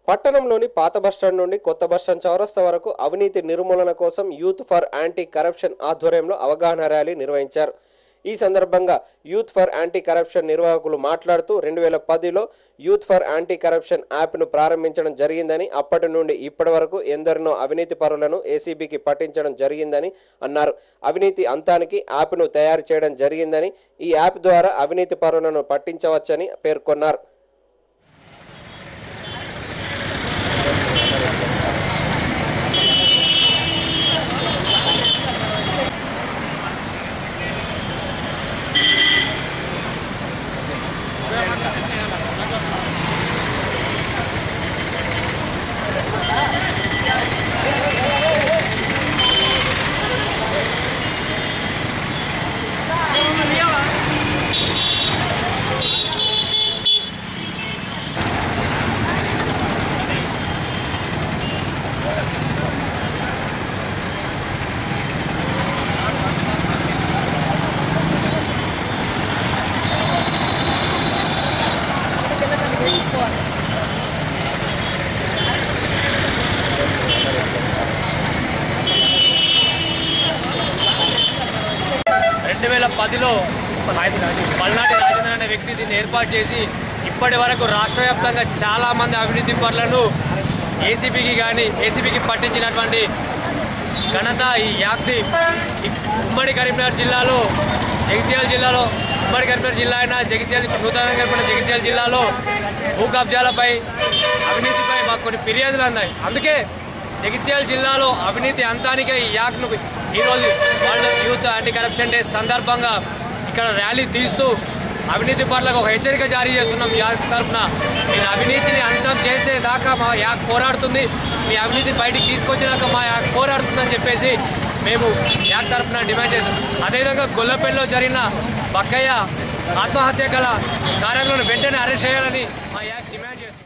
పట్టణంలోని పాత బస్టాండ్ నుండి కొత్త బస్టాండ్ చౌరస్తా వరకు అవినీతి నిర్మూలన కోసం యూత్ ఫర్ యాంటీ కరప్షన్ ఆధ్వర్యంలో అవగాహన ర్యాలీ నిర్వహించారు. ఈ సందర్భంగా యూత్ ఫర్ యాంటీ కరప్షన్ నిర్వాహకులు మాట్లాడుతూ 2010లో యూత్ ఫర్ యాంటీ కరప్షన్ యాప్ను ప్రారంభించడం జరిగిందని, అప్పటి నుండి ఇప్పటి వరకు ఎందరినో అవినీతి పరులను ఏసీబీకి పట్టించడం జరిగిందని అన్నారు. అవినీతి అంతానికి యాప్ను తయారు చేయడం జరిగిందని, ఈ యాప్ ద్వారా అవినీతి పరులను పట్టించవచ్చని పేర్కొన్నారు. పదిలో పల్నాటి రాజేంద్ర అనే వ్యక్తి దీన్ని ఏర్పాటు చేసి ఇప్పటి వరకు రాష్ట్ర వ్యాప్తంగా చాలామంది అవినీతి పరులను ఏసీబీకి పట్టించినటువంటి ఘనత ఈ యాప్ది. ఉమ్మడి కరీంనగర్ జిల్లాలో ఉమ్మడి కరీంనగర్ జిల్లా అయినా నూతనంగా ఏర్పడిన జగిత్యాల జిల్లాలో భూ కబ్జాలపై అవినీతిపై మాకు కొన్ని ఫిర్యాదులు అందాయి. అందుకే జగిత్యాల జిల్లాలో అవినీతి అంతానికే ఈ యాప్ను ఈరోజు world youth anti corruption day సందర్భంగా ఇక్కడ ర్యాలీ తీస్తూ అవినీతి పట్లకు ఒక హెచ్చరిక జారీ చేస్తున్నాం. యాక్ తరఫున మీరు అవినీతిని అంతం చేసేదాకా మా యాక్ పోరాడుతుంది, మీ అవినీతి బయటికి తీసుకొచ్చేదాకా మా యాక్ పోరాడుతుందని చెప్పేసి మేము యాక్ తరఫున డిమాండ్ చేస్తాం. అదేవిధంగా గొల్లపల్లిలో జరిగిన బక్కయ్య ఆత్మహత్య గల కార్యక్రమాలను వెంటనే అరెస్ట్ చేయాలని మా యాక్ డిమాండ్ చేస్తున్నాం.